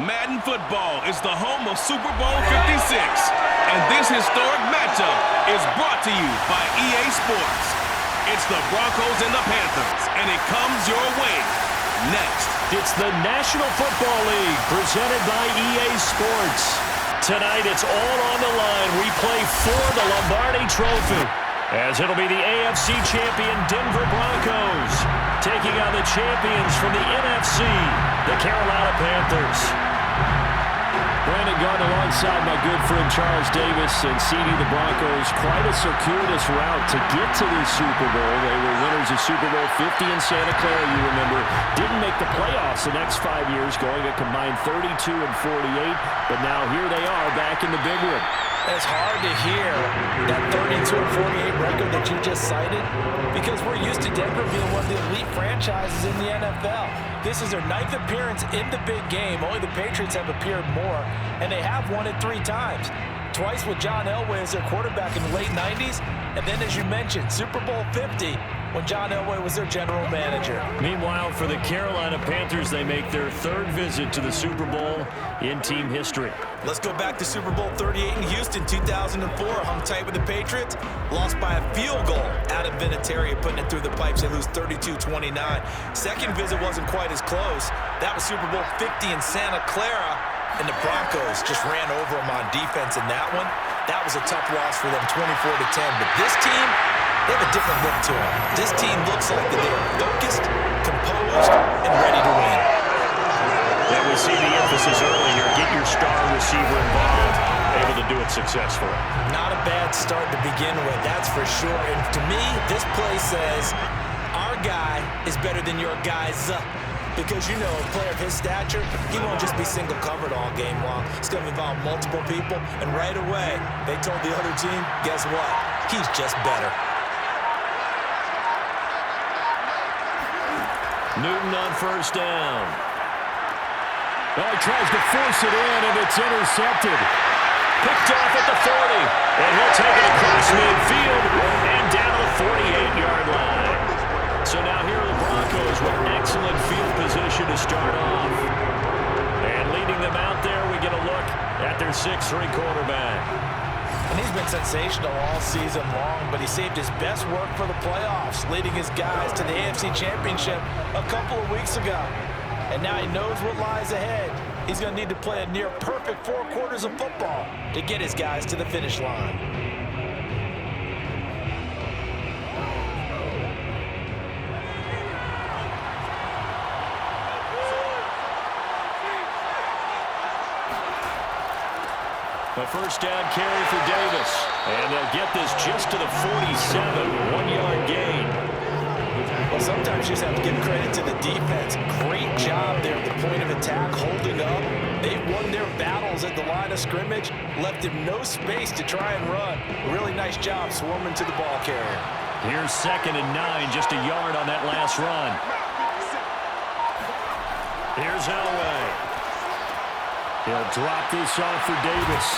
Madden Football is the home of Super Bowl 56, and this historic matchup is brought to you by EA Sports. It's the Broncos and the Panthers, and it comes your way next. It's the National Football League presented by EA Sports. Tonight it's all on the line. We play for the Lombardi Trophy, as it'll be the AFC champion Denver Broncos taking on the champions from the NFC, the Carolina Panthers. Brandon Gardner alongside my good friend Charles Davis, and CD the Broncos, quite a circuitous route to get to this Super Bowl. They were winners of Super Bowl 50 in Santa Clara, you remember. Didn't make the playoffs the next 5 years, going a combined 32 and 48, but now here they are back in the big one. It's hard to hear that 32 and 48 record that you just cited, because we're used to Denver being one of the elite franchises in the NFL. This is their 9th appearance in the big game. Only the Patriots have appeared more, and they have won it 3 times. Twice with John Elway as their quarterback in the late 90s, and then, as you mentioned, Super Bowl 50 when John Elway was their general manager. Meanwhile, for the Carolina Panthers, they make their 3rd visit to the Super Bowl in team history. Let's go back to Super Bowl 38 in Houston, 2004. Hung tight with the Patriots. Lost by a field goal out of Vinatieri, putting it through the pipes. They lose 32-29. Second visit wasn't quite as close. That was Super Bowl 50 in Santa Clara, and the Broncos just ran over them on defense in that one. That was a tough loss for them, 24-10. But this team, they have a different look to them. This team looks like that they are focused, composed, and ready to win. Yeah, we see the emphasis early here. Get your star receiver involved, able to do it successfully. Not a bad start to begin with, that's for sure. And to me, this play says, our guy is better than your guys. Because, you know, a player of his stature, he won't just be single covered all game long. He's going to involve multiple people, and right away, they told the other team, guess what? He's just better. Newton on first down. Oh, he tries to force it in, and it's intercepted. Picked off at the 40, and he'll take it across midfield and down to the 48-yard line. So now here are the Broncos with excellent field position to start off. And leading them out there, we get a look at their 6'3" quarterback. And he's been sensational all season long, but he saved his best work for the playoffs, leading his guys to the AFC Championship a couple of weeks ago. And now he knows what lies ahead. He's going to need to play a near-perfect 4 quarters of football to get his guys to the finish line. A first down carry for Davis. And they'll get this just to the 47, 1-yard gain. Well, sometimes you just have to give credit to the defense. Great job there at the point of attack, holding up. They've won their battles at the line of scrimmage, left him no space to try and run. A really nice job swarming to the ball carrier. Here's 2nd and 9, just a yard on that last run. Here's Elway. He'll drop this off for Davis.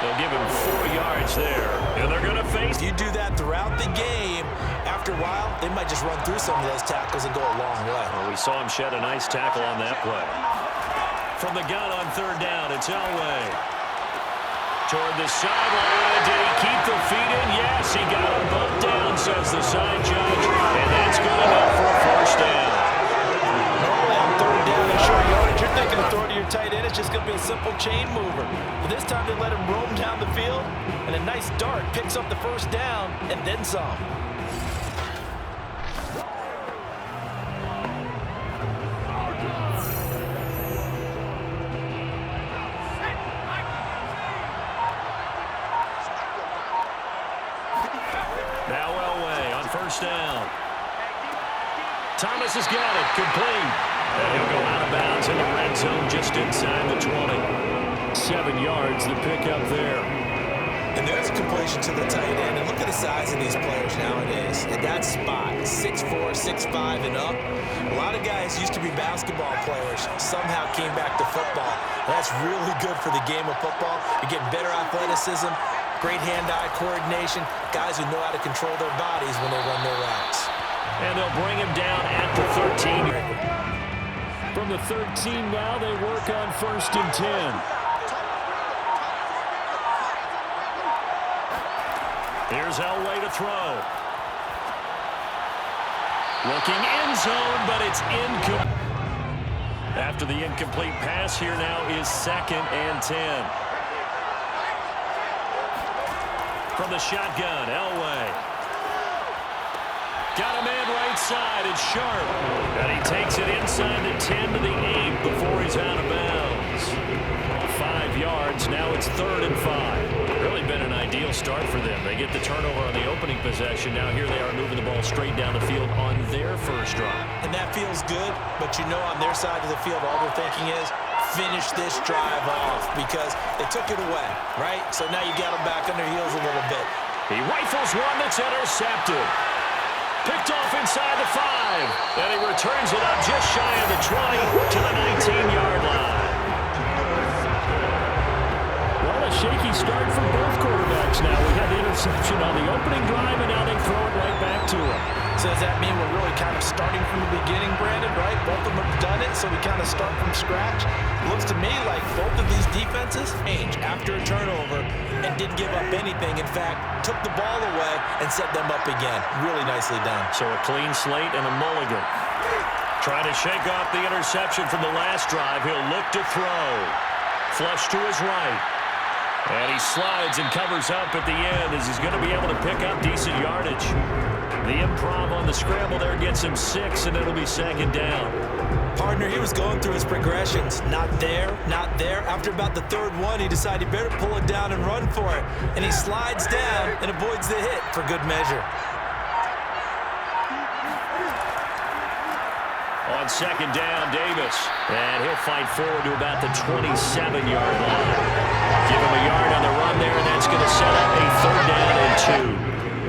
They'll give him 4 yards there. And they're going to face. If you do that throughout the game, after a while, they might just run through some of those tackles and go a long way. Well, we saw him shed a nice tackle on that play. From the gun on 3rd down, it's Elway. Toward the sideline. Did he keep the feet in? Yes, he got him bumped down, says the side judge. And that's good enough for a first down. Normally on 3rd down and short yardage, you're thinking of throwing to your tight end. It's just going to be a simple chain mover. But this time they let him roam down the field, and a nice dart picks up the first down and then some. Now Elway on first down. Thomas has got it, complete. And he'll go out of bounds in the red zone just inside the 20. 7 yards, the pickup there. And there's a completion to the tight end. And look at the size of these players nowadays. At that spot, 6'4", 6'5", and up. A lot of guys used to be basketball players, somehow came back to football. That's really good for the game of football. You're getting better athleticism, great hand-eye coordination, guys who know how to control their bodies when they run their routes. And they'll bring him down at the 13. From the 13 now, they work on 1st and 10. Here's Elway to throw. Looking end zone, but it's incomplete. After the incomplete pass, here now is 2nd and 10. From the shotgun, Elway. Got a man right side. It's Sharpe. And he takes it inside the 10 to the 8 before he's out of bounds. 5 yards. Now it's 3rd and 5. Really been an ideal start for them. They get the turnover on the opening possession. Now here they are moving the ball straight down the field on their first drive. And that feels good, but you know on their side of the field all they're thinking is finish this drive off because they took it away, right? So now you got them back on their heels a little bit. He rifles one that's intercepted. Picked off inside the 5. And he returns it up just shy of the 20 to the 19-yard line. Well, a shaky start for both quarterbacks now. We had the interception on the opening drive, and now they throw it right back to him. So does that mean we're really kind of starting from the beginning, Brandon, right? Both of them have done it, so we kind of start from scratch. Looks to me like both of these defenses changed after a turnover and didn't give up anything. In fact, took the ball away and set them up again. Really nicely done. So a clean slate and a mulligan. Trying to shake off the interception from the last drive. He'll look to throw. Flush to his right. And he slides and covers up at the end as he's going to be able to pick up decent yardage. The improv on the scramble there gets him 6, and it'll be 2nd down. Partner, he was going through his progressions. Not there, not there. After about the 3rd one, he decided he better pull it down and run for it. And he slides down and avoids the hit for good measure. On 2nd down, Davis. And he'll fight forward to about the 27-yard line. Give him a yard on the run there, and that's going to set up a 3rd down and 2.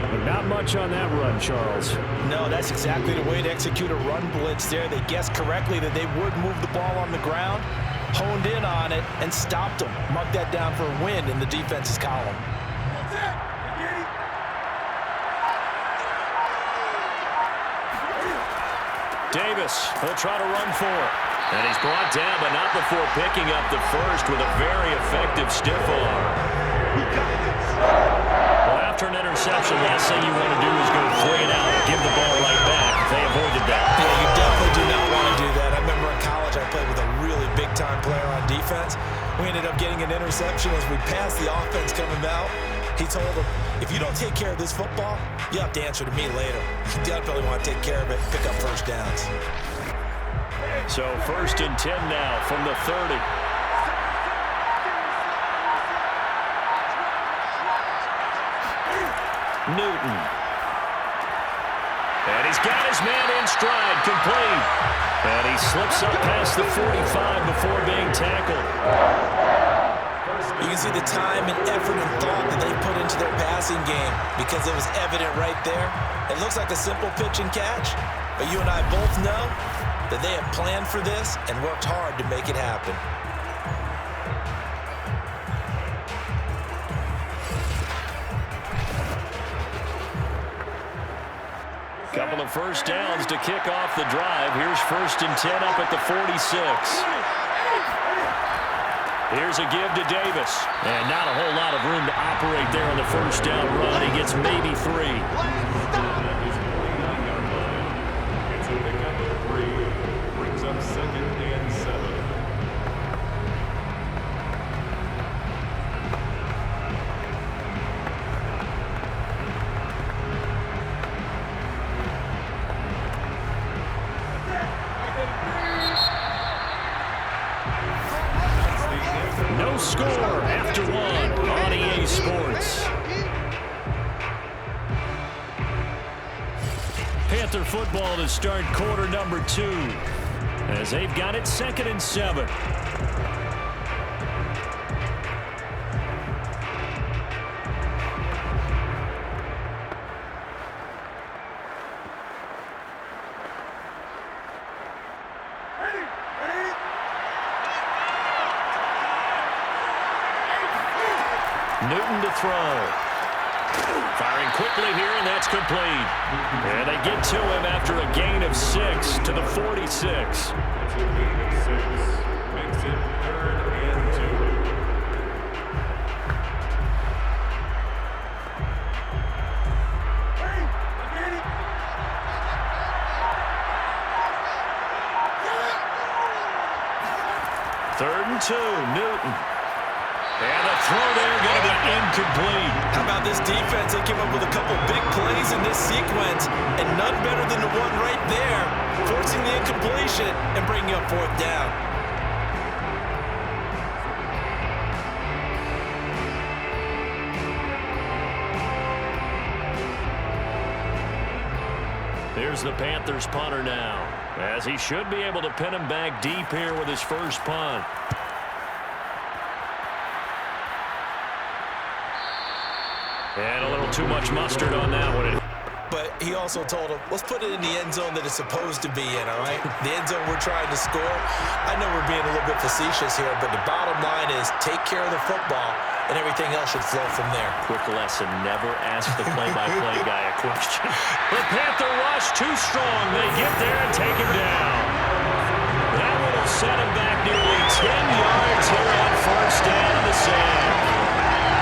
But not much on that run, Charles. No, that's exactly the way to execute a run blitz there. They guessed correctly that they would move the ball on the ground, honed in on it, and stopped them. Mark that down for a win in the defense's column. Davis will try to run for it. And he's brought down, but not before picking up the first with a very effective stiff arm. Well, after an interception, last thing you want to do is go 3 and out and give the ball right back. They avoided that. Yeah, you definitely do not want to do that. I remember in college I played with a really big-time player on defense. We ended up getting an interception as we passed the offense coming out. He told him, if you don't take care of this football, you have to answer to me later. You definitely want to take care of it, pick up first downs. So 1st and 10 now from the 30. Newton. And he's got his man in stride, complete. And he slips up past the 45 before being tackled. You can see the time and effort and thought that they put into their passing game because it was evident right there. It looks like a simple pitch and catch, but you and I both know that they have planned for this and worked hard to make it happen. Couple of first downs to kick off the drive. Here's 1st and 10 up at the 46. Here's a give to Davis. And not a whole lot of room to operate there on the first down run. He gets maybe 3. Brings up 2nd and 7. No score after 1 on EA Sports. Panther football to start quarter number 2 as they've got it 2nd and 7. Newton to throw. Firing quickly here, and that's complete. And they get to him after a gain of 6 to the 46. That's a gain of 6. Makes it 3rd and 2. Third and 2, Newton. And the throw there going to be incomplete. How about this defense? They came up with a couple big plays in this sequence, and none better than the one right there, forcing the incompletion and bringing up 4th down. Here's the Panthers punter now, as he should be able to pin him back deep here with his first punt. And a little too much mustard on that one. But he also told him, let's put it in the end zone that it's supposed to be in, all right? The end zone we're trying to score. I know we're being a little bit facetious here, but the bottom line is take care of the football, and everything else should flow from there. Quick lesson, never ask the play-by-play guy a question. The Panther rush too strong. They get there and take him down. That one will set him back nearly 10 yards here on 1st down in the sand.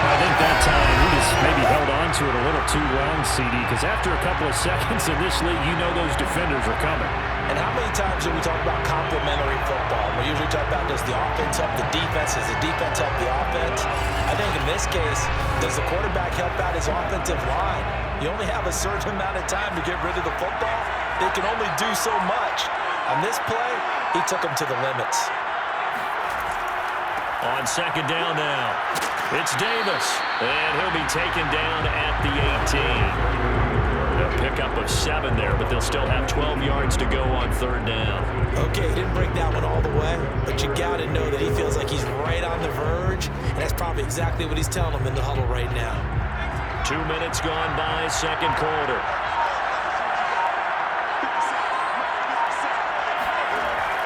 I think that time he just maybe held on to it a little too long, CD, because after a couple of seconds in this league, you know those defenders are coming. And how many times do we talk about complementary football? We usually talk about, does the offense help the defense? Does the defense help the offense? I think in this case, does the quarterback help out his offensive line? You only have a certain amount of time to get rid of the football. They can only do so much. On this play, he took them to the limits. On 2nd down now, it's Davis, and he'll be taken down at the 18. A pickup of 7 there, but they'll still have 12 yards to go on 3rd down. Okay, he didn't break that one all the way, but you got to know that he feels like he's right on the verge, and that's probably exactly what he's telling them in the huddle right now. 2 minutes gone by, 2nd quarter.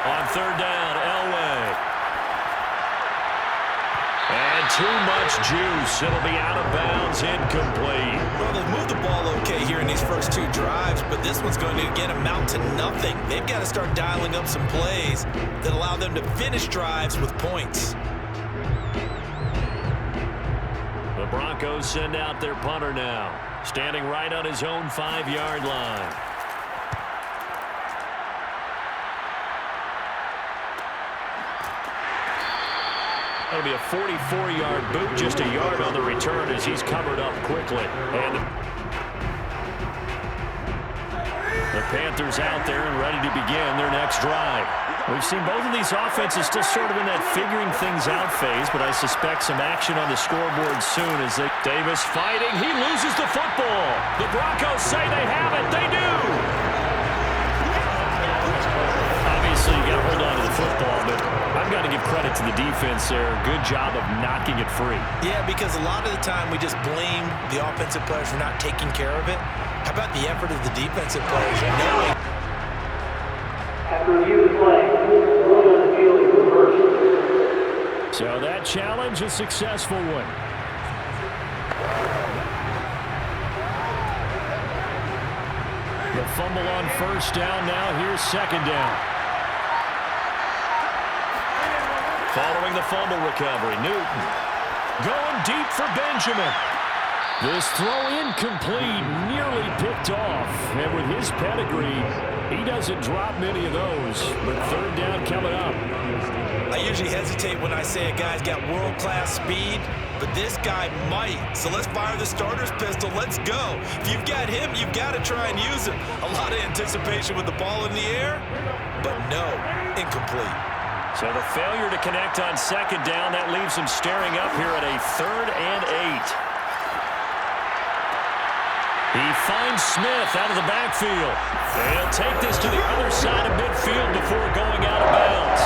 On 3rd down, Elway. And too much juice. It'll be out of bounds, incomplete. Well, they've moved the ball okay here in these first 2 drives, but this one's going to again amount to nothing. They've got to start dialing up some plays that allow them to finish drives with points. The Broncos send out their punter now, standing right on his own 5-yard line. That'll be a 44-yard boot, just a yard on the return as he's covered up quickly. And the Panthers out there and ready to begin their next drive. We've seen both of these offenses still sort of in that figuring things out phase, but I suspect some action on the scoreboard soon as Davis fighting. He loses the football. The Broncos say they have it. They do. Obviously, you got to hold on to the football, but I've got to give credit to the defense there. Good job of knocking it free. Yeah, because a lot of the time we just blame the offensive players for not taking care of it. How about the effort of the defensive players? Knowing. After review of the play, ruled on the field is reversed. So that challenge, a successful one. The fumble on 1st down now. Here's 2nd down. Following the fumble recovery, Newton going deep for Benjamin. This throw incomplete, nearly picked off. And with his pedigree, he doesn't drop many of those. But 3rd down coming up. I usually hesitate when I say a guy's got world-class speed, but this guy might. So let's fire the starter's pistol. Let's go. If you've got him, you've got to try and use him. A lot of anticipation with the ball in the air, but no, incomplete. So the failure to connect on 2nd down, that leaves him staring up here at a 3rd and 8. He finds Smith out of the backfield. They'll take this to the other side of midfield before going out of bounds.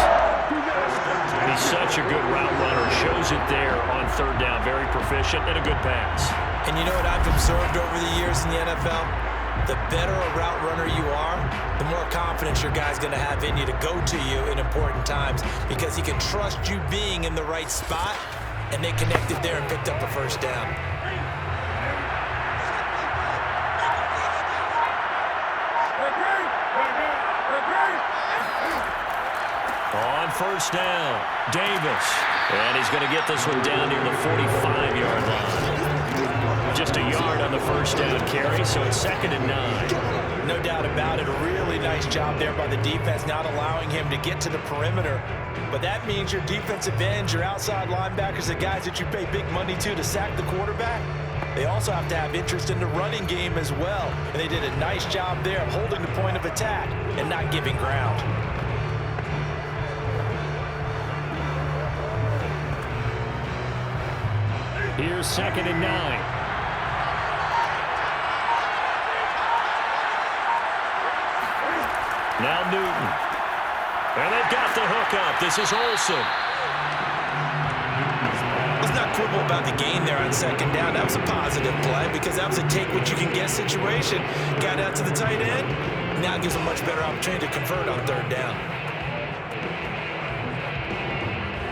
He's such a good route runner. Shows it there on 3rd down. Very proficient and a good pass. And you know what I've observed over the years in the NFL? The better a route runner you are, the more confidence your guy's going to have in you to go to you in important times because he can trust you being in the right spot, and they connected there and picked up a 1st down. On first down, Davis. And he's going to get this one down near the 45-yard line. Just a yard on the first down carry, so it's 2nd and 9. No doubt about it. A really nice job there by the defense, not allowing him to get to the perimeter. But that means your defensive ends, your outside linebackers, the guys that you pay big money to sack the quarterback, they also have to have interest in the running game as well. And they did a nice job there of holding the point of attack and not giving ground. Here's 2nd and 9. Now Newton. And they've got the hook up. This is Olsen. Let's not quibble about the gain there on 2nd down. That was a positive play because that was a take-what-you-can-get situation. Got out to the tight end. Now gives a much better opportunity to convert on 3rd down.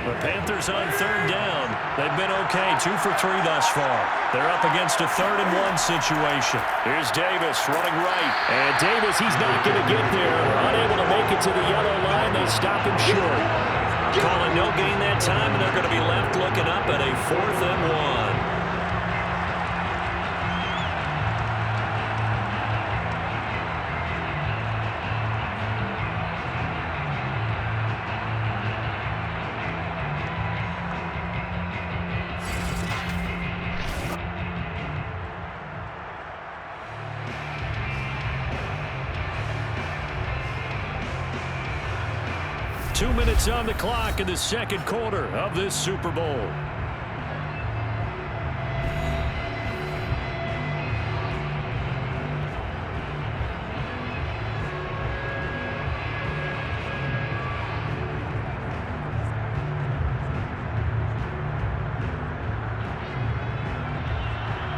The Panthers on 3rd down. They've been okay, 2 for 3 thus far. They're up against a 3rd and 1 situation. Here's Davis running right. And Davis, he's not going to get there. Unable to make it to the yellow line. They stop him short. Calling no gain that time, and they're going to be left looking up at a 4th and 1. 2 minutes on the clock in the 2nd quarter of this Super Bowl.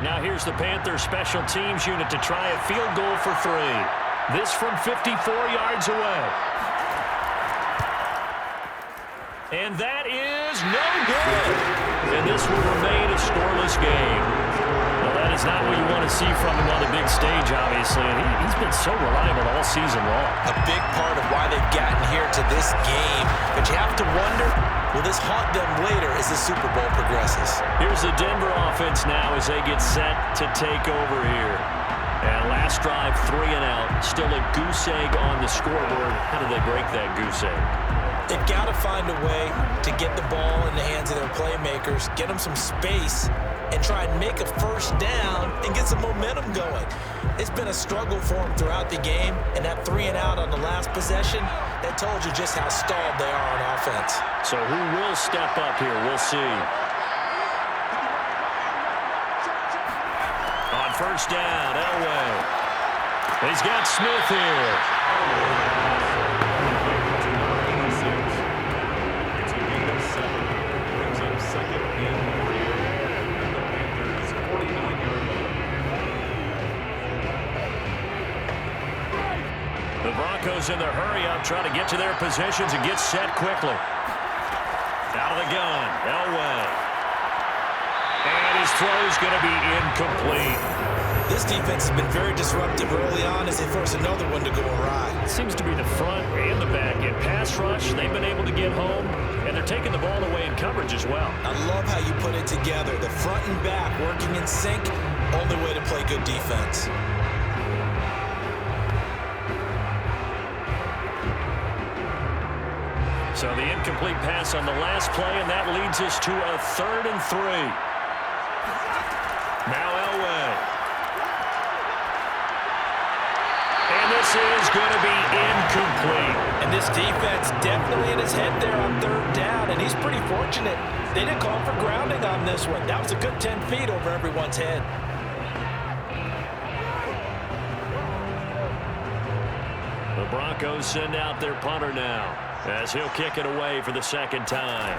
Now here's the Panthers special teams unit to try a field goal for 3. This from 54 yards away. And that is no good. And this will remain a scoreless game. Well, that is not what you want to see from him on the big stage, obviously. And he's been so reliable all season long. A big part of why they've gotten here to this game. But you have to wonder, will this haunt them later as the Super Bowl progresses? Here's the Denver offense now as they get set to take over here. And last drive, 3 and out. Still a goose egg on the scoreboard. How did they break that goose egg? They've got to find a way to get the ball in the hands of their playmakers, get them some space, and try and make a first down and get some momentum going. It's been a struggle for them throughout the game, and that 3 and out on the last possession, that told you just how stalled they are on offense. So who will step up here? We'll see. On first down, Elway. He's got Smith here. The Broncos in their hurry-up trying to get to their positions and get set quickly. Out of the gun, Elway. And his throw is going to be incomplete. This defense has been very disruptive early on as they force another one to go awry. It seems to be the front and the back. In pass rush, they've been able to get home, and they're taking the ball away in coverage as well. I love how you put it together. The front and back working in sync, only way to play good defense. So the incomplete pass on the last play, and that leads us to a 3rd and 3. Now Elway. And this is going to be incomplete. And this defense definitely in his head there on 3rd down, and he's pretty fortunate. They didn't call for grounding on this one. That was a good 10 feet over everyone's head. The Broncos send out their punter now, as he'll kick it away for the 2nd time.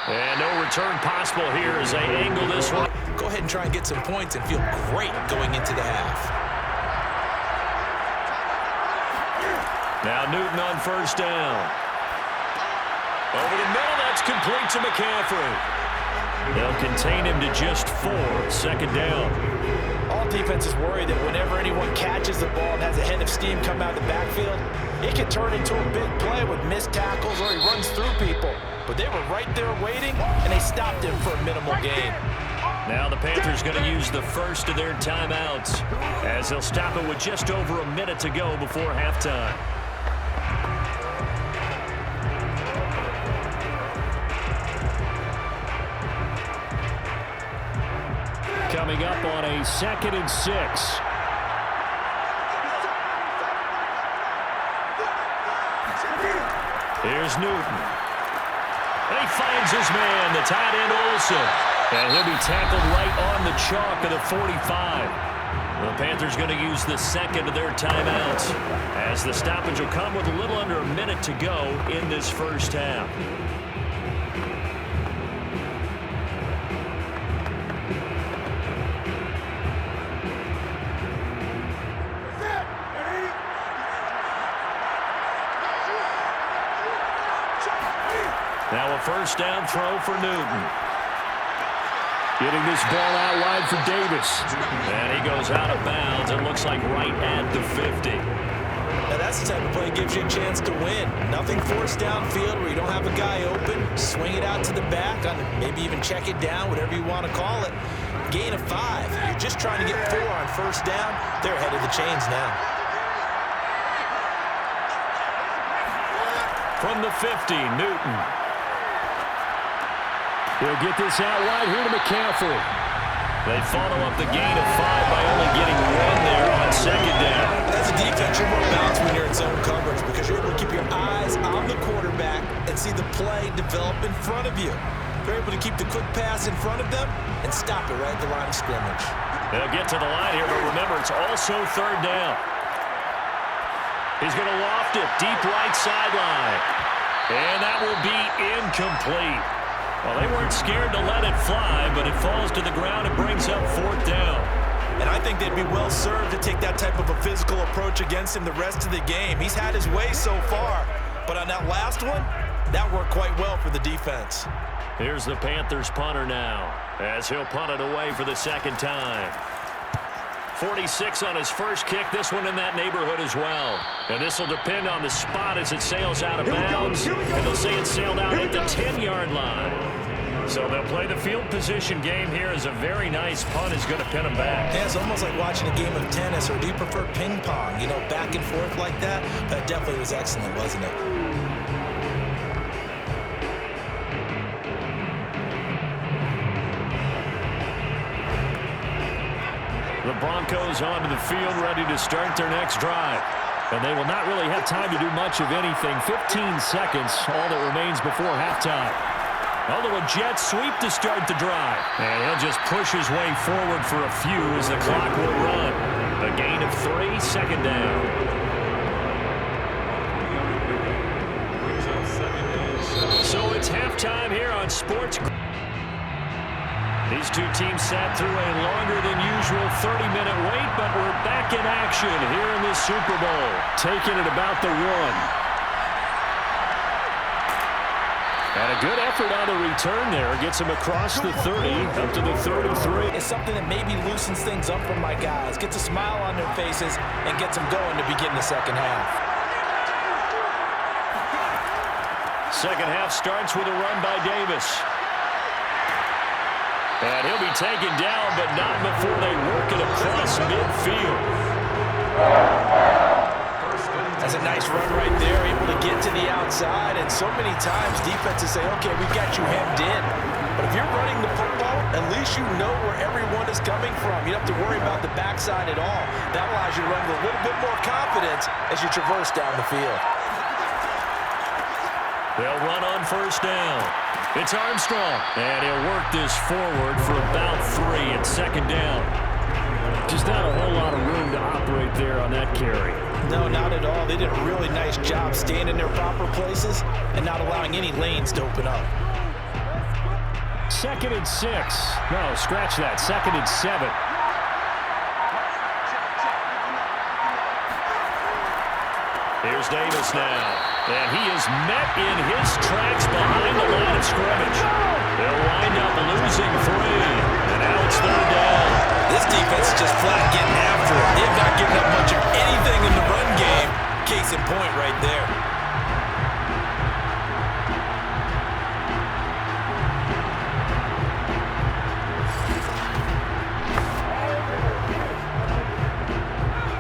And no return possible here as they angle this one. Go ahead and try and get some points and feel great going into the half. Now Newton on first down. Over the middle, that's complete to McCaffrey. They'll contain him to just 4, 2nd down. All defenses worry that whenever anyone catches catches the ball and has a head of steam come out of the backfield, it can turn into a big play with missed tackles or he runs through people. But they were right there waiting, and they stopped him for a minimal gain. Now the Panthers going to use the first of their timeouts as they'll stop it with just over a minute to go before halftime. Coming up on a 2nd and 6. Here's Newton. And he finds his man, the tight end Olsen. And he'll be tackled right on the chalk of the 45. The Panthers going to use the second of their timeouts as the stoppage will come with a little under a minute to go in this first half. Now a first down throw for Newton. Getting this ball out wide for Davis. And he goes out of bounds. It looks like right at the 50. Now that's the type of play that gives you a chance to win. Nothing forced downfield where you don't have a guy open. Swing it out to the back, maybe even check it down, whatever you want to call it. Gain of 5. You're just trying to get 4 on first down. They're ahead of the chains now. From the 50, Newton. He'll get this out wide here to McCaffrey. They follow up the gain of 5 by only getting 1 there on second down. As a defense, you're more balanced when you're in zone coverage because you're able to keep your eyes on the quarterback and see the play develop in front of you. You're able to keep the quick pass in front of them and stop it right at the line of scrimmage. They'll get to the line here, but remember, it's also third down. He's going to loft it deep right sideline. And that will be incomplete. Well, they weren't scared to let it fly, but it falls to the ground and brings up 4th down. And I think they'd be well served to take that type of a physical approach against him the rest of the game. He's had his way so far, but on that last one, that worked quite well for the defense. Here's the Panthers punter now, as he'll punt it away for the second time. 46 on his first kick, this one in that neighborhood as well. And this will depend on the spot as it sails out of bounds. And they'll say it sailed out at the 10-yard line. So they'll play the field position game here as a very nice punt is going to pin them back. Yeah, it's almost like watching a game of tennis, or do you prefer ping pong? You know, back and forth like that? That definitely was excellent, wasn't it? The Broncos onto the field, ready to start their next drive. And they will not really have time to do much of anything. 15 seconds, all that remains before halftime. Although a jet sweep to start the drive. And he'll just push his way forward for a few as the clock will run. A gain of 3, second down. So it's halftime here on Sports. These two teams sat through a longer than usual 30-minute wait, but we're back in action here in this Super Bowl. Taking it about the 1. And a good effort on the return there. Gets him across the 30, up to the 33. It's something that maybe loosens things up for my guys. Gets a smile on their faces and gets them going to begin the second half. Second half starts with a run by Davis. And he'll be taken down, but not before they work it across midfield. That's a nice run right there, able to get to the outside. And so many times defenses say, okay, we've got you hemmed in. But if you're running the football, at least you know where everyone is coming from. You don't have to worry about the backside at all. That allows you to run with a little bit more confidence as you traverse down the field. They'll run on first down. It's Armstrong, and he'll work this forward for about 3 at second down. Just not a whole lot of room to operate there on that carry. No, not at all. They did a really nice job staying in their proper places and not allowing any lanes to open up. 2nd and 6. No, scratch that. 2nd and 7. Here's Davis now. And he is met in his tracks behind the line of scrimmage. They'll wind up losing 3. And now it's third down. This defense is just flat getting after it. They've not given up much of in point right there.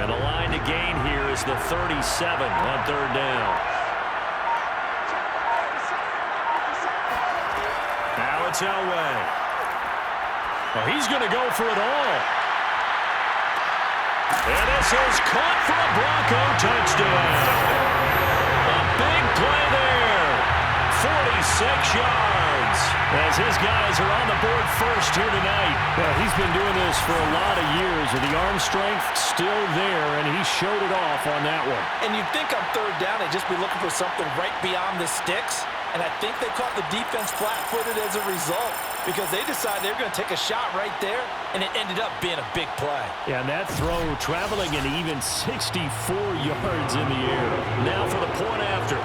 And the line to gain here is the 37 on third down. Now it's Elway. Well, he's going to go for it all. And this is caught for a Bronco touchdown. A big play there. 46 yards as his guys are on the board first here tonight. Well, he's been doing this for a lot of years, with the arm strength still there, and he showed it off on that one. And you'd think on third down they'd just be looking for something right beyond the sticks. And I think they caught the defense flat-footed as a result, because they decided they were going to take a shot right there, and it ended up being a big play. Yeah, and that throw traveling an even 64 yards in the air. Now for the point after.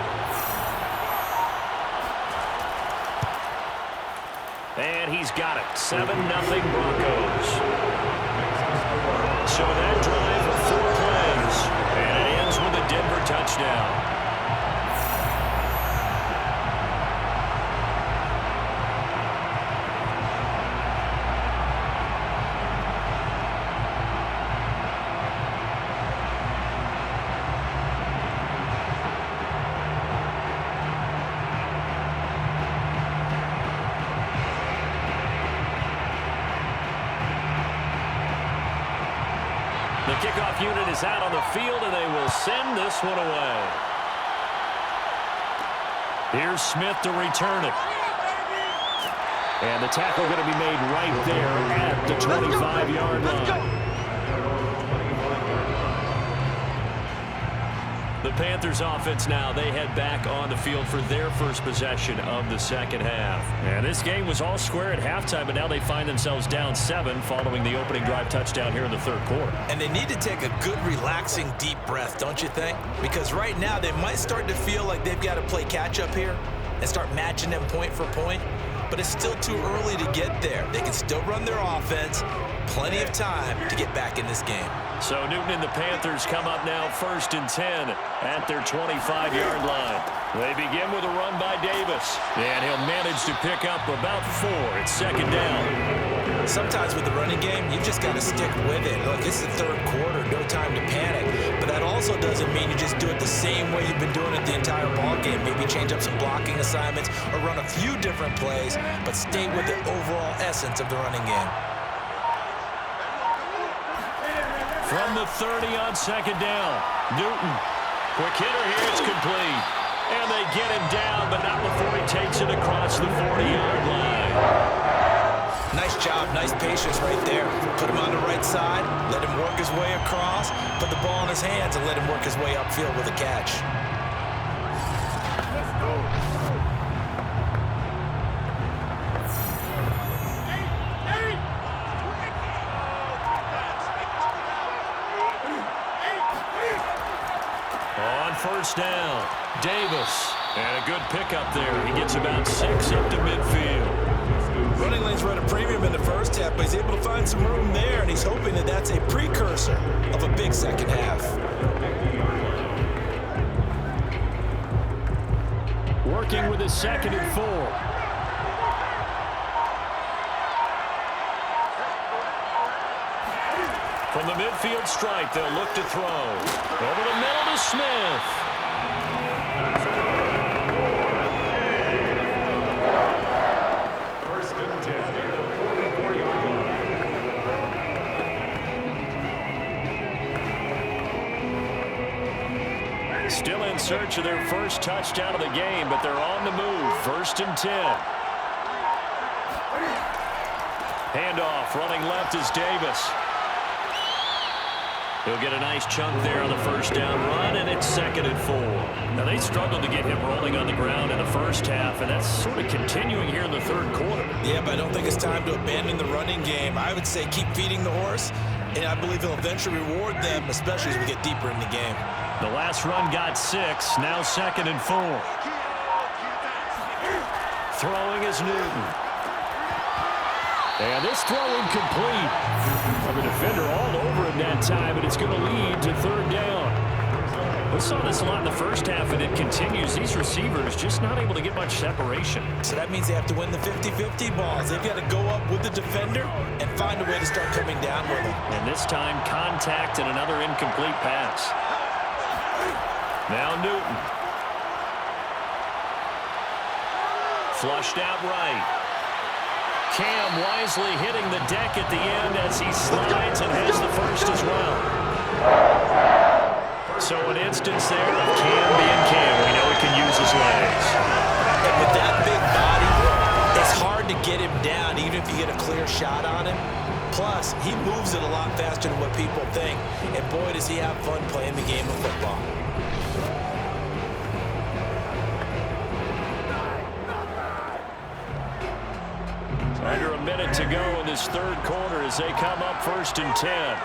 And he's got it. 7-0 Broncos. So that drive of 4 plays, and it ends with a Denver touchdown. The kickoff unit is out on the field, and they will send this one away. Here's Smith to return it. And the tackle going to be made right there at the 25-yard line. The Panthers offense now, they head back on the field for their first possession of the second half. And this game was all square at halftime, but now they find themselves down 7 following the opening drive touchdown here in the third quarter. And they need to take a good, relaxing, deep breath, don't you think? Because right now they might start to feel like they've got to play catch-up here and start matching them point for point. But it's still too early to get there. They can still run their offense. Plenty of time to get back in this game. So Newton and the Panthers come up now 1st and 10 at their 25-yard line. They begin with a run by Davis, and he'll manage to pick up about 4 at second down. Sometimes with the running game, you've just got to stick with it. Look, it's the third quarter, no time to panic. But that also doesn't mean you just do it the same way you've been doing it the entire ball game. Maybe change up some blocking assignments or run a few different plays, but stay with the overall essence of the running game. From the 30 on second down, Newton. Quick hitter here, it's complete. And they get him down, but not before he takes it across the 40-yard line. Nice job, nice patience right there. Put him on the right side, let him work his way across, put the ball in his hands, and let him work his way upfield with a catch. On first down, Davis. And a good pickup there. He gets about 6 up to midfield. Running lanes were at a premium in the first half, but he's able to find some room there, and he's hoping that that's a precursor of a big second half. Working with his 2nd and 4. From the midfield stripe, they'll look to throw. Over the middle to Smith. First and 10. Still in search of their first touchdown of the game, but they're on the move. 1st and 10. Handoff, running left is Davis. He'll get a nice chunk there on the first down run, and it's 2nd and 4. Now, they struggled to get him rolling on the ground in the first half, and that's sort of continuing here in the third quarter. Yeah, but I don't think it's time to abandon the running game. I would say keep feeding the horse, and I believe he'll eventually reward them, especially as we get deeper in the game. The last run got 6, now 2nd and 4. Throwing is Newton. And this throw incomplete. The defender all over him that time, and it's going to lead to 3rd down. We saw this a lot in the first half, and it continues. These receivers just not able to get much separation. So that means they have to win the 50-50 balls. They've got to go up with the defender and find a way to start coming down with them. And this time, contact and another incomplete pass. Now Newton. Flushed out right. Cam wisely hitting the deck at the end as he slides and has the first as well. So an instance there of Cam being Cam. We know he can use his legs. And with that big body, it's hard to get him down even if you get a clear shot on him. Plus, he moves it a lot faster than what people think. And boy, does he have fun playing the game of football. Under a minute to go in this third quarter as they come up 1st and 10.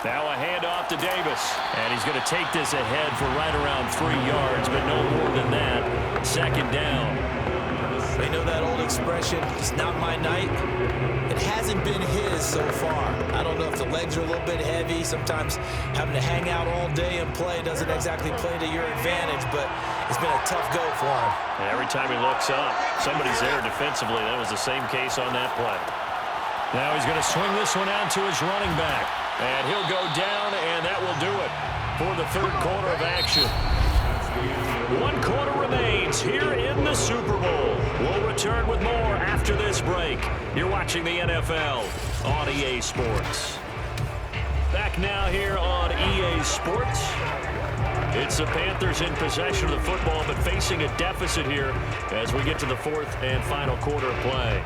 Now a handoff to Davis. And he's going to take this ahead for right around 3 yards, but no more than that. 2nd down. They know that old expression, it's not my night. It hasn't been his so far. I don't know if the legs are a little bit heavy. Sometimes having to hang out all day and play doesn't exactly play to your advantage, but it's been a tough go for him. And every time he looks up, somebody's there defensively. That was the same case on that play. Now he's going to swing this one out to his running back. And he'll go down, and that will do it for the third quarter of action. 1 quarter remains here in the Super Bowl. We'll return with more after this break. You're watching the NFL on EA Sports. Back now here on EA Sports. It's the Panthers in possession of the football, but facing a deficit here as we get to the 4th and final quarter of play.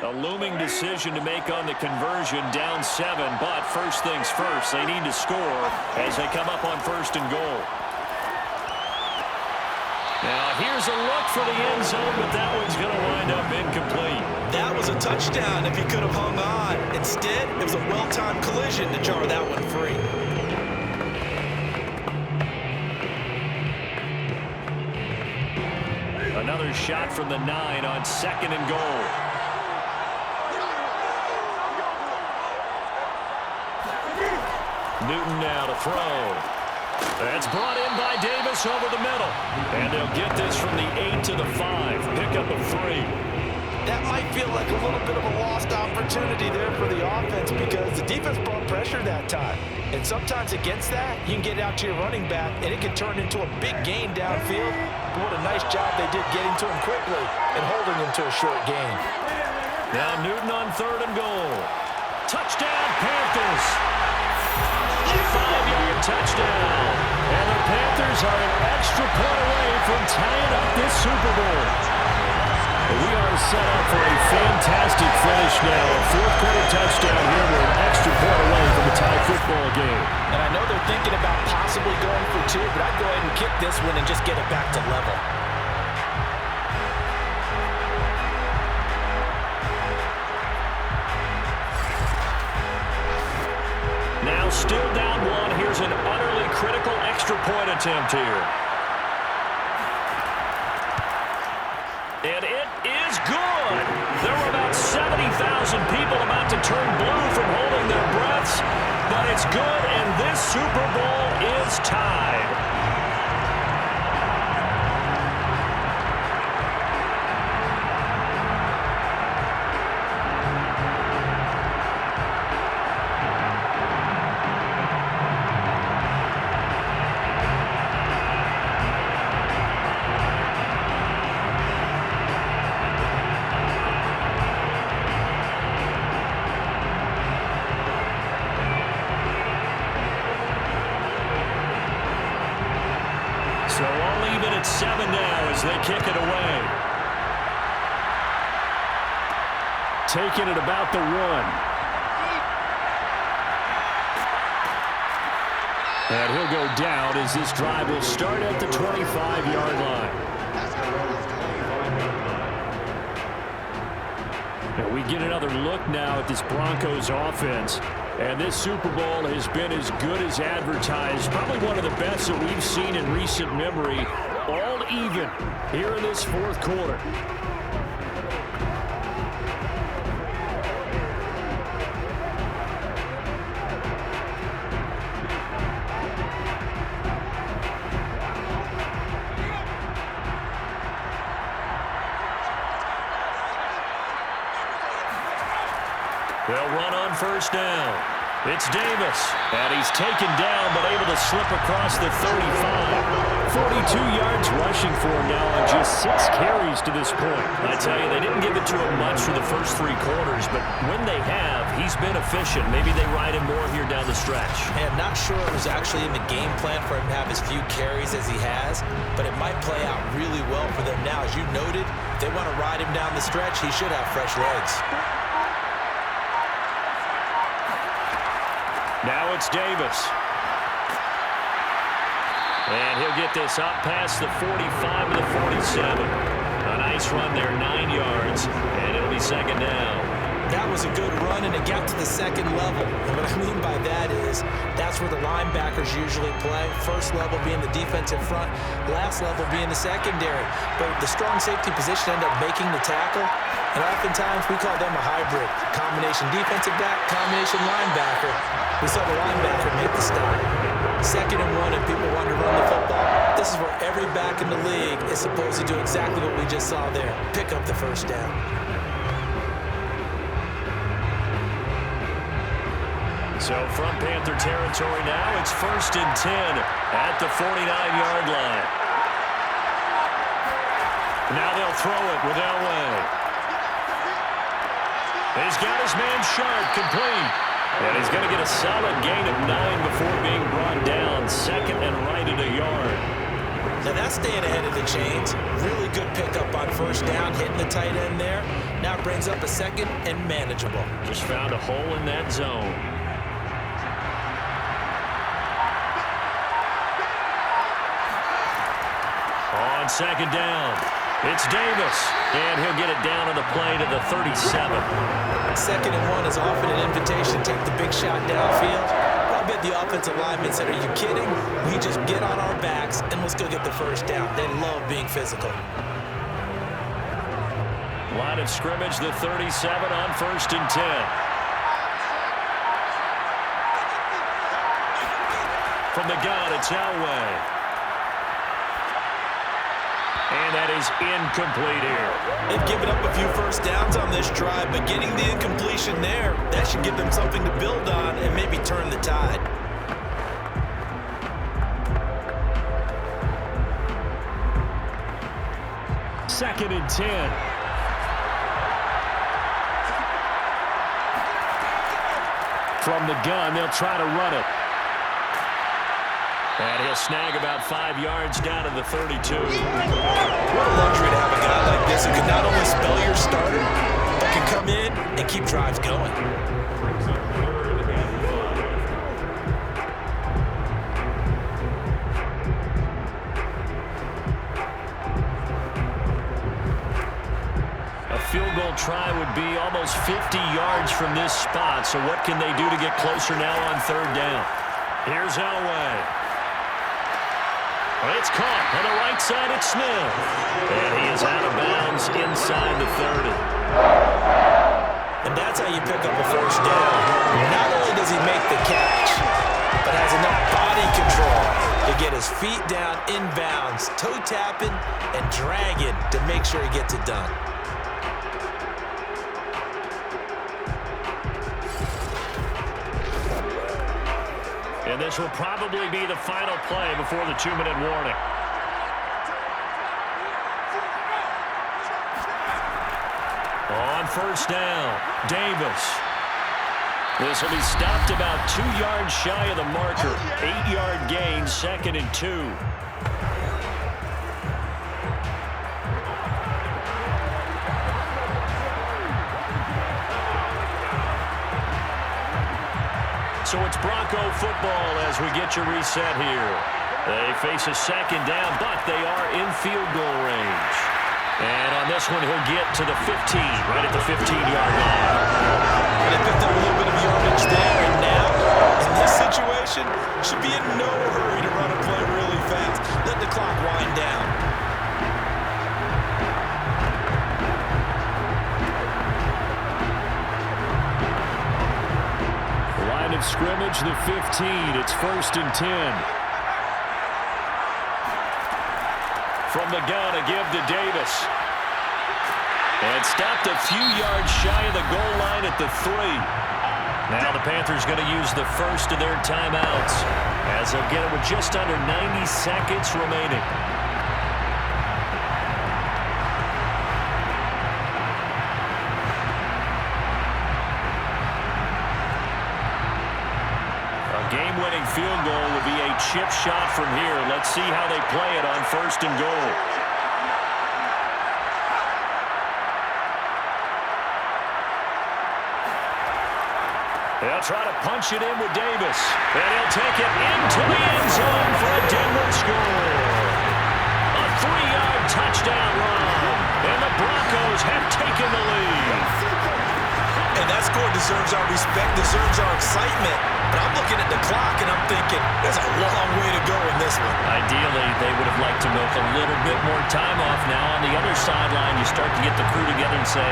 A looming decision to make on the conversion, down 7, but first things first, they need to score as they come up on 1st and goal. Now here's a look for the end zone, but that one's going to wind up incomplete. That was a touchdown if he could have hung on. Instead, it was a well-timed collision to jar that one free. Another shot from the 9 on 2nd and goal. Newton now to throw. That's brought in by Davis over the middle. And they'll get this from the 8 to the 5. Pick up a 3. That might feel like a little bit of a lost opportunity there for the offense because the defense brought pressure that time. And sometimes against that, you can get out to your running back, and it can turn into a big gain downfield. But what a nice job they did getting to him quickly and holding him to a short gain. Now Newton on 3rd and goal. Touchdown, Panthers. 5-yard touchdown. And the Panthers are an extra point away from tying up this Super Bowl. We are set up for a fantastic finish now. A 4th quarter touchdown here. We're an extra point away from a tie football game. And I know they're thinking about possibly going for 2, but I'd go ahead and kick this one and just get it back to level. Now still down 1. Here's an utterly critical extra point attempt here. And it is good. There were about 70,000 people about to turn blue from holding their breaths, but it's good, and this Super Bowl is tied. So I'll leave it at 7 now as they kick it away. Taking it about the 1. And he'll go down as this drive will start at the 25-yard line. And we get another look now at this Broncos offense. And this Super Bowl has been as good as advertised. Probably one of the best that we've seen in recent memory. All even here in this 4th quarter. They'll run on first down. It's Davis, and he's taken down but able to slip across the 35. 42 yards rushing for him now on just 6 carries to this point. I tell you, they didn't give it to him much for the first 3 quarters, but when they have, he's been efficient. Maybe they ride him more here down the stretch. And I'm not sure it was actually in the game plan for him to have as few carries as he has, but it might play out really well for them now. As you noted, if they want to ride him down the stretch, he should have fresh legs. Now it's Davis. And he'll get this up past the 45 to the 47. A nice run there, 9 yards, and it'll be second down. That was a good run, and it got to the second level. And what I mean by that is that's where the linebackers usually play. First level being the defensive front, last level being the secondary. But the strong safety position ended up making the tackle, and oftentimes we call them a hybrid. Combination defensive back, combination linebacker. We saw the linebacker make the stop. 2nd and 1, if people want to run the football, this is where every back in the league is supposed to do exactly what we just saw there. Pick up the first down. So from Panther territory now, it's 1st and 10 at the 49-yard line. Now they'll throw it with Elway. He's got his man Sharpe complete. And he's going to get a solid gain of 9 before being brought down. 2nd and right at a yard. Now that's staying ahead of the chains. Really good pickup on first down, hitting the tight end there. Now it brings up a 2nd and manageable. Just found a hole in that zone. On 2nd down, it's Davis, and he'll get it down on the play to the 37. 2nd and 1 is often an invitation to take the big shot downfield. I bet the offensive linemen said, are you kidding? We just get on our backs, and let's go get the first down. They love being physical. Line of scrimmage, the 37 on 1st and 10. From the gun, it's Elway. And that is incomplete here. They've given up a few first downs on this drive, but getting the incompletion there, that should give them something to build on and maybe turn the tide. Second and 10. From the gun, they'll try to run it. And he'll snag about 5 yards down to the 32. What a luxury to have a guy like this who can not only spell your starter, but can come in and keep drives going. A field goal try would be almost 50 yards from this spot. So what can they do to get closer now on 3rd down? Here's Elway. It's caught on the right side at Smith. And he is out of bounds inside the 30. And that's how you pick up a first down. Not only does he make the catch, but has enough body control to get his feet down inbounds, toe tapping and dragging to make sure he gets it done. And this will probably be the final play before the 2-minute warning. On first down, Davis. This will be stopped about 2 yards shy of the marker. 8-yard gain, 2nd and 2. So it's Bronco football as we get your reset here. They face a 2nd down, but they are in field goal range. And on this one, he'll get to the 15, right at the 15-yard line. And they picked up a little bit of yardage there, and now, in this situation, should be in no hurry to run a play really fast. Let the clock wind down. Scrimmage, the 15. It's 1st and 10. From the gun, a give to Davis. And stopped a few yards shy of the goal line at the 3. Now the Panthers going to use the first of their timeouts as they'll get it with just under 90 seconds remaining. A game-winning field goal would be a chip shot from here. Let's see how they play it on 1st and goal. They'll try to punch it in with Davis. And he'll take it into the end zone for a Denver score. A 3-yard touchdown run. And the Broncos have taken the lead. And that score deserves our respect, deserves our excitement. But I'm looking at the clock and I'm thinking, there's a long way to go in this one. Ideally, they would have liked to milk a little bit more time off. Now on the other sideline, you start to get the crew together and say,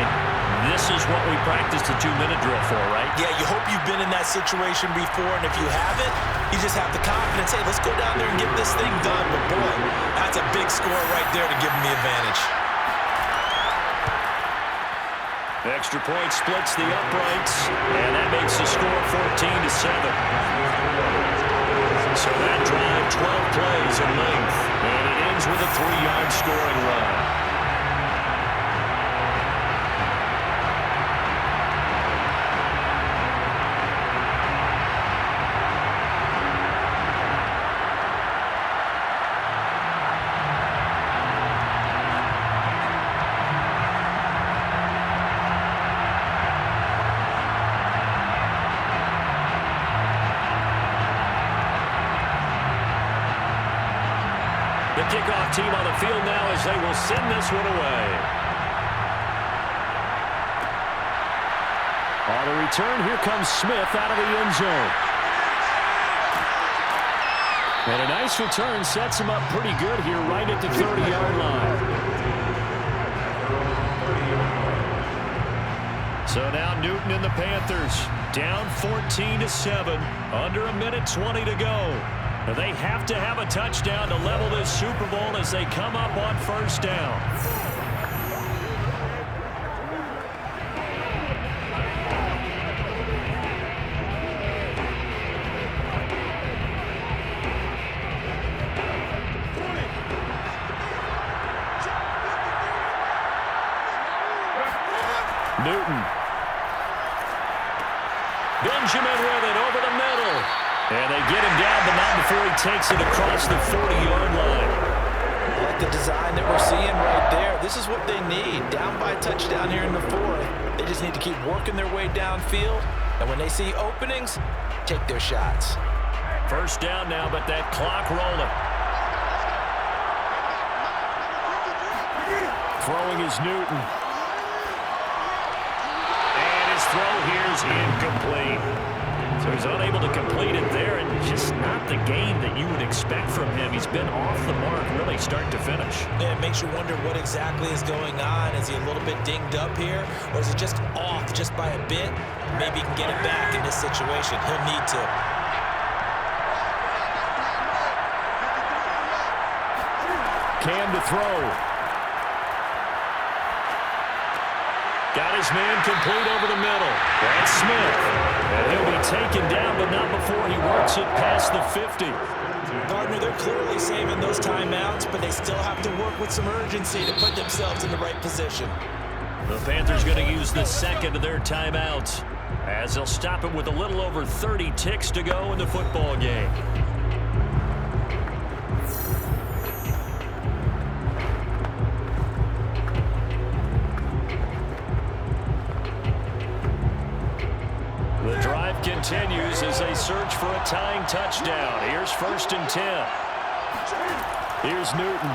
this is what we practiced the 2-minute drill for, right? Yeah, you hope you've been in that situation before, and if you haven't, you just have the confidence, hey, let's go down there and get this thing done. But boy, that's a big score right there to give them the advantage. Extra point splits the uprights, and that makes the score 14-7. So that drive, 12 plays in length, and it ends with a 3-yard scoring run. The kickoff team on the field now as they will send this one away. On the return, here comes Smith out of the end zone. And a nice return sets him up pretty good here right at the 30-yard line. So now Newton and the Panthers down 14-7, under 1:20 to go. They have to have a touchdown to level this Super Bowl as they come up on 1st down. Newton. Benjamin with it over the middle. And they get him down, but not before he takes it across the 40-yard line. I like the design that we're seeing right there. This is what they need. Down by a touchdown here in the 4th. They just need to keep working their way downfield. And when they see openings, take their shots. 1st down now, but that clock rolling. Throwing is Newton. And his throw here is incomplete. So he's unable to complete it there, and just not the game that you would expect from him. He's been off the mark really start to finish. Yeah, it makes you wonder what exactly is going on. Is he a little bit dinged up here, or is it just off just by a bit? Maybe he can get it back in this situation. He'll need to. Cam to throw. Got his man complete over the middle. That's Smith. And he'll be taken down, but not before he works it past the 50. Gardner, they're clearly saving those timeouts, but they still have to work with some urgency to put themselves in the right position. The Panthers going to use the 2nd of their timeouts as they'll stop it with a little over 30 ticks to go in the football game. Continues as they search for a tying touchdown. Here's 1st and 10. Here's Newton.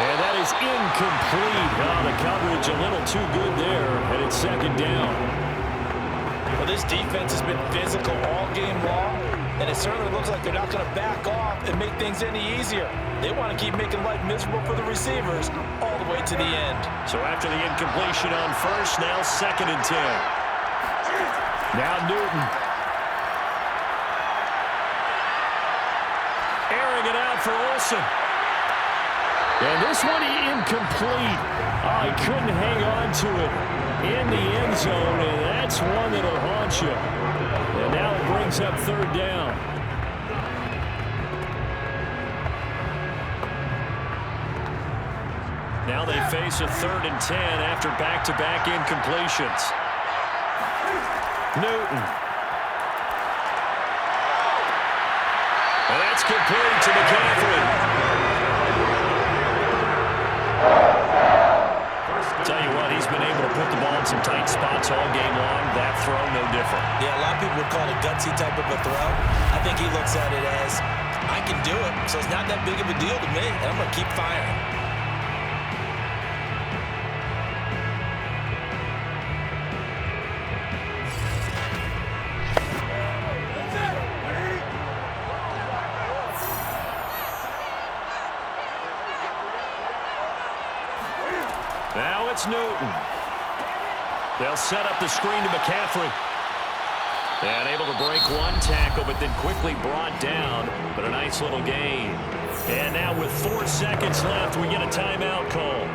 And that is incomplete. Oh, the coverage a little too good there, and it's 2nd down. Well, this defense has been physical all game long, and it certainly looks like they're not going to back off and make things any easier. They want to keep making life miserable for the receivers all the way to the end. So after the incompletion on 1st, now 2nd and 10. Now Newton. Airing it out for Olsen. And this one incomplete. Oh, he couldn't hang on to it in the end zone, and that's one that'll haunt you. And now it brings up third down. Now they face a 3rd and 10 after back-to-back incompletions. Newton. And that's complete to McCaffrey. Tell you what, he's been able to put the ball in some tight spots all game long. That throw, no different. Yeah, a lot of people would call it a gutsy type of a throw. I think he looks at it as, I can do it, so it's not that big of a deal to me, and I'm going to keep firing. Now it's Newton. They'll set up the screen to McCaffrey. And able to break one tackle, but then quickly brought down. But a nice little gain. And now with 4 seconds left, we get a timeout call.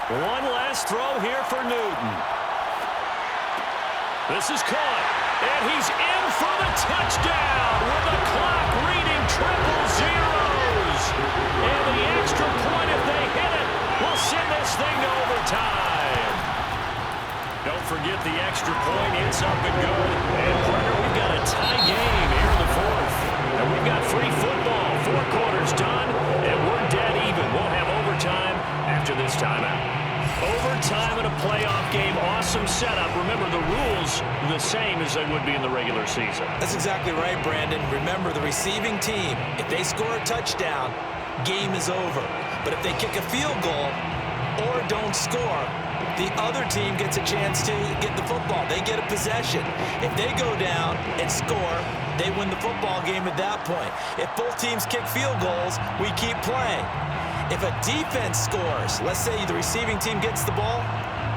One last throw here for Newton. This is caught, and he's in for the touchdown with the clock reading triple zeros. And the extra point, if they hit it, will send this thing to overtime. Don't forget the extra point. It's up and good. And, partner, we've got a tie game here in the 4th. And we've got free football. 4 quarters done, and we're dead even. We'll have overtime after this timeout. Overtime in a playoff game, awesome setup. Remember, the rules the same as they would be in the regular season. That's exactly right, Brandon. Remember, the receiving team, if they score a touchdown, game is over. But if they kick a field goal or don't score, the other team gets a chance to get the football. They get a possession. If they go down and score, they win the football game at that point. If both teams kick field goals, we keep playing. If a defense scores, let's say the receiving team gets the ball,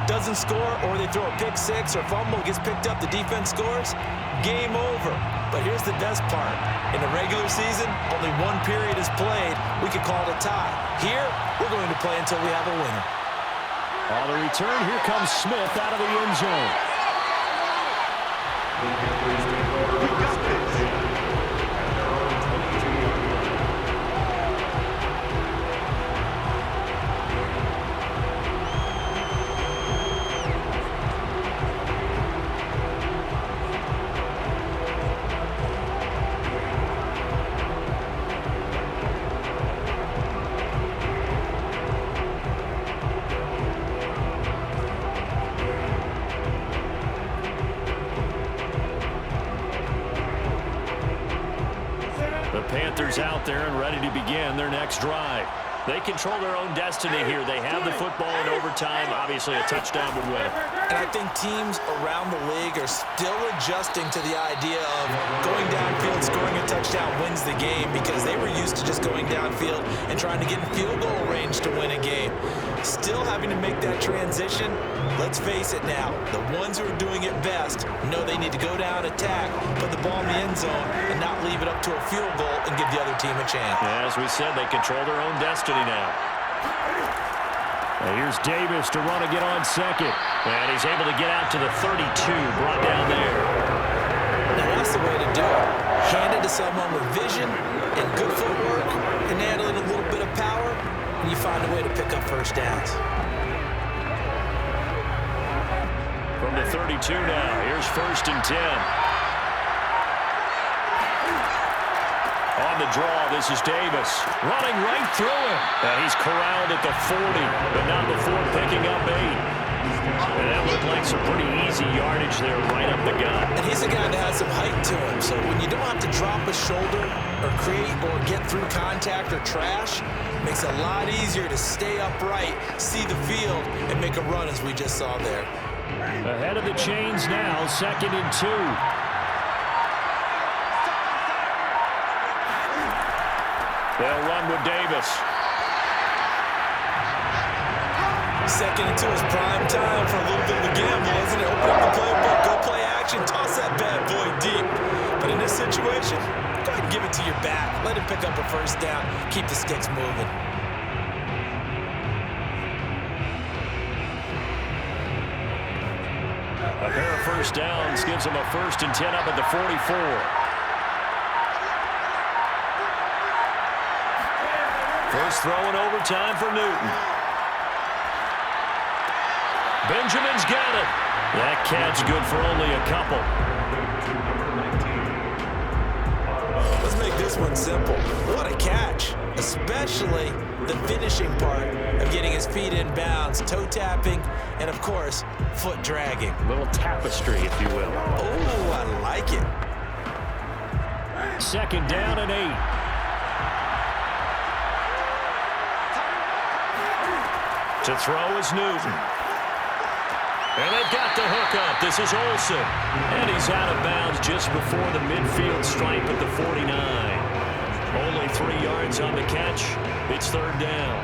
doesn't score, or they throw a pick six or fumble, gets picked up, the defense scores, game over. But here's the best part. In the regular season, only 1 period is played. We could call it a tie. Here, we're going to play until we have a winner. On the return, here comes Smith out of the end zone. Panthers out there and ready to begin their next drive. They control their own destiny here. They have the football in overtime. Obviously, a touchdown would win it. And I think teams around the league are still adjusting to the idea of going downfield, scoring a touchdown wins the game, because they were used to just going downfield and trying to get in field goal range to win a game. Still having to make that transition. Let's face it now, the ones who are doing it best know they need to go down, attack, put the ball in the end zone, and not leave it up to a field goal and give the other team a chance. As we said, they control their own destiny now. And here's Davis to run again on second. And he's able to get out to the 32, brought down there. Now that's the way to do it. Hand it to someone with vision and good footwork, and add in a little bit of power, and you find a way to pick up first downs. From the 32 now, here's 1st and 10. On the draw, this is Davis. Running right through him. And he's corralled at the 40, but not before picking up 8. And that looked like some pretty easy yardage there right up the gut. And he's a guy that has some height to him, so when you don't have to drop a shoulder or create or get through contact or trash, it makes it a lot easier to stay upright, see the field, and make a run as we just saw there. Ahead of the chains now, 2nd and 2. They'll run with Davis. 2nd and 2 is prime time for a little bit of a gamble, isn't it? Open up the playbook, go play action, toss that bad boy deep. But in this situation, go ahead and give it to your back. Let him pick up a first down. Keep the sticks moving. A pair of first downs gives them a 1st and 10 up at the 44. First throw in overtime for Newton. Benjamin's got it. That catch good for only a couple. Let's make this one simple. What a catch, especially the finishing part of getting his feet in bounds, toe tapping, and of course, foot dragging. A little tapestry, if you will. Oh, I like it. 2nd down and 8. To throw is Newton. And they've got the hook up. This is Olsen. And he's out of bounds just before the midfield stripe at the 49. Only 3 yards on the catch. It's 3rd down.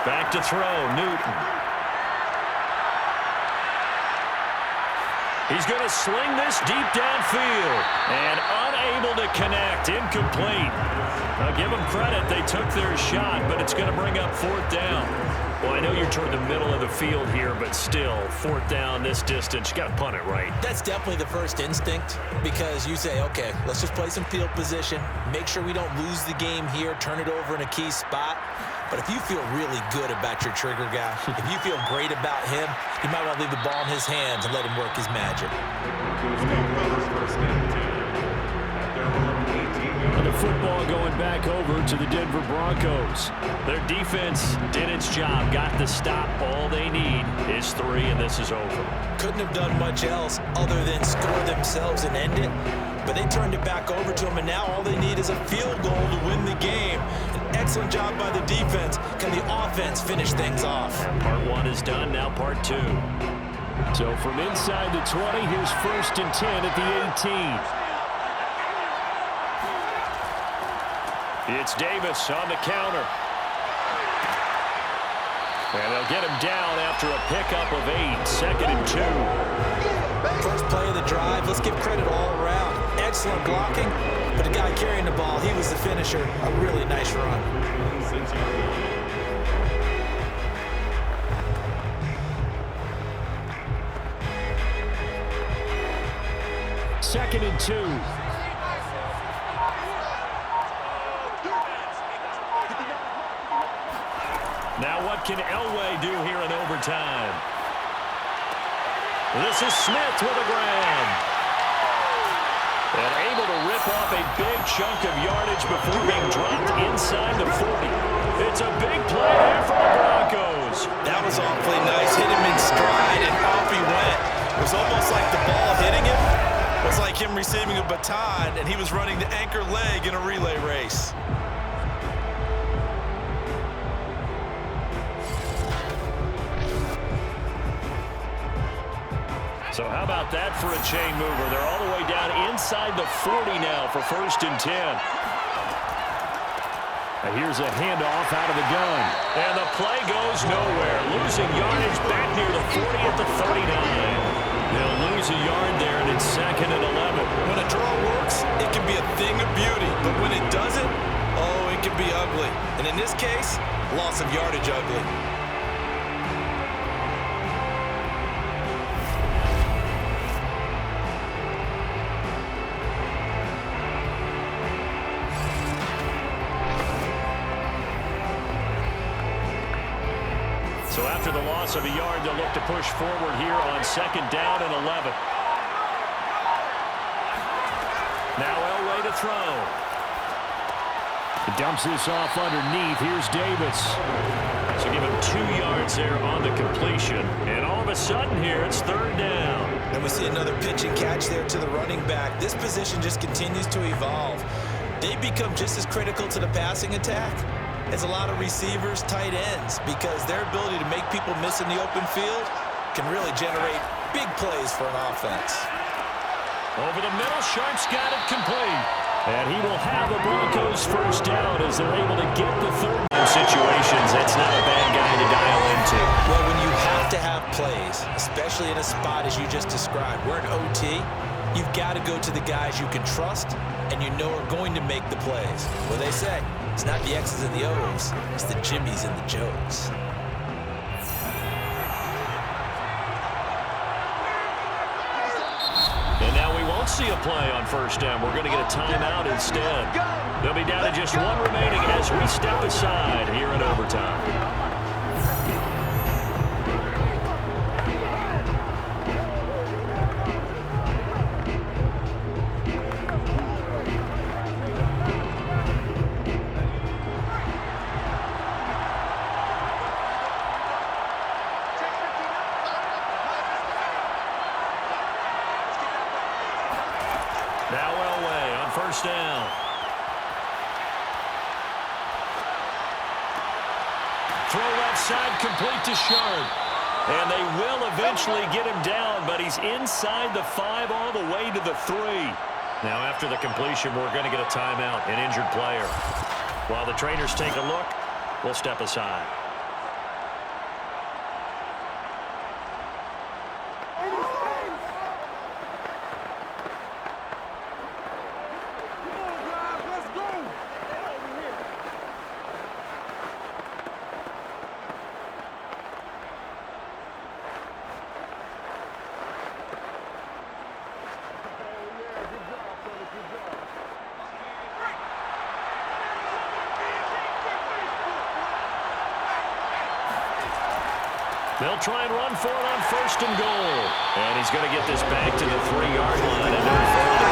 Back to throw, Newton. He's going to sling this deep downfield and unable to connect. Incomplete. I'll give them credit. They took their shot, but it's going to bring up 4th down. Well, I know you're toward the middle of the field here, but still, 4th down this distance. You got to punt it right. That's definitely the first instinct because you say, okay, let's just play some field position, make sure we don't lose the game here, turn it over in a key spot. But if you feel really good about your trigger guy, if you feel great about him, you might want to leave the ball in his hands and let him work his magic. And the football going back over to the Denver Broncos. Their defense did its job, got the stop. All they need is 3, and this is over. Couldn't have done much else other than score themselves and end it. But they turned it back over to him, and now all they need is a field goal to win the game. An excellent job by the defense. Can the offense finish things off? Part 1 is done, now part 2. So from inside the 20, here's 1st and 10 at the 18. It's Davis on the counter. And they'll get him down after a pickup of 8, 2nd and 2. First play of the drive, let's give credit all around. Excellent blocking, but the guy carrying the ball, he was the finisher. A really nice run. Second and 2. Now what can Elway do here in overtime? This is Smith with a grab. And able to rip off a big chunk of yardage before being dropped inside the 40. It's a big play there for the Broncos. That was awfully nice. Hit him in stride, and off he went. It was almost like the ball hitting him was like him receiving a baton, and he was running the anchor leg in a relay race. So how about that for a chain mover? They're all the way down inside the 40 now for 1st and 10. And here's a handoff out of the gun. And the play goes nowhere. Losing yardage back near the 40 at the 39. They'll lose a yard there, and it's 2nd and 11. When a draw works, it can be a thing of beauty. But when it doesn't, oh, it can be ugly. And in this case, loss of yardage ugly. So after the loss of a yard, they'll look to push forward here on 2nd down and 11. Now Elway to throw. He dumps this off underneath. Here's Davis. So give him 2 yards there on the completion. And all of a sudden here, it's 3rd down. And we see another pitch and catch there to the running back. This position just continues to evolve. They become just as critical to the passing attack as a lot of receivers, tight ends, because their ability to make people miss in the open field can really generate big plays for an offense. Over the middle, Sharpe's got it complete. And he will have the Broncos first down as they're able to get the third. In situations, that's not a bad guy to dial into. Well, when you have to have plays, especially in a spot as you just described, we're in OT, you've got to go to the guys you can trust and you know are going to make the plays. What they say, it's not the X's and the O's, it's the Jimmies and the Joes. And now we won't see a play on first down. We're going to get a timeout instead. They'll be down to just one remaining as we step aside here in overtime. Now Elway on first down. Throw left side complete to Sharpe. And they will eventually get him down, but he's inside the 5 all the way to the 3. Now after the completion, we're going to get a timeout, an injured player. While the trainers take a look, we'll step aside. They'll try and run for it on first and goal. And he's going to get this back to the 3-yard line and no further.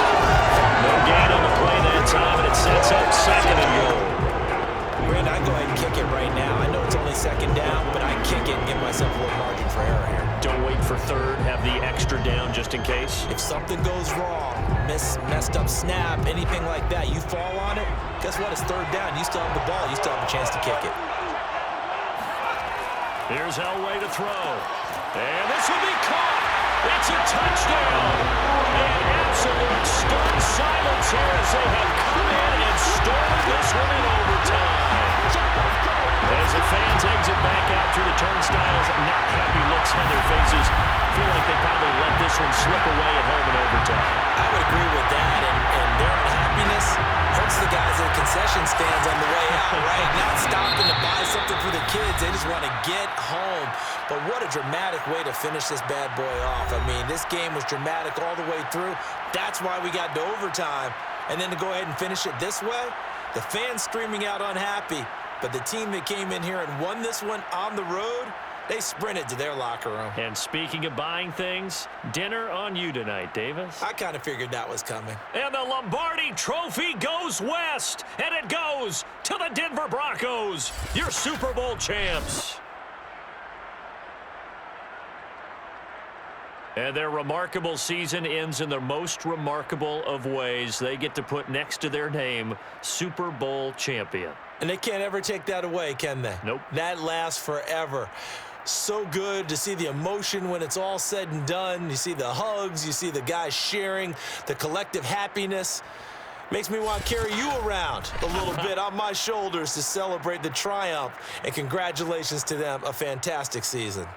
No gain on the play that time, and it sets up second and goal. Brandon, I go ahead and kick it right now. I know it's only second down, but I kick it and give myself a little margin for error here. Don't wait for third. Have the extra down just in case. If something goes wrong, messed up snap, anything like that, you fall on it, guess what? It's third down. You still have the ball. You still have a chance to kick it. Here's Elway to throw. And this will be caught. It's a touchdown. An absolute stunned silence here as they have come in and stolen this one in overtime. As the fans exit back out through the turnstiles, not happy looks on their faces. Feel like they probably let this one slip away at home in overtime. I would agree with that, and their unhappiness hurts the guys at the concession stands on the way out, right? Not stopping to buy something for the kids. They just want to get home. But what a dramatic way to finish this bad boy off. I mean, this game was dramatic all the way through. That's why we got to overtime. And then to go ahead and finish it this way, the fans screaming out unhappy. But the team that came in here and won this one on the road, they sprinted to their locker room. And speaking of buying things, dinner on you tonight, Davis. I kind of figured that was coming. And the Lombardi Trophy goes west, and it goes to the Denver Broncos, your Super Bowl champs. And their remarkable season ends in the most remarkable of ways. They get to put next to their name, Super Bowl champion. And they can't ever take that away, can they? Nope. That lasts forever. So good to see the emotion when it's all said and done. You see the hugs, you see the guys sharing, the collective happiness. Makes me want to carry you around a little bit on my shoulders to celebrate the triumph. And congratulations to them, a fantastic season.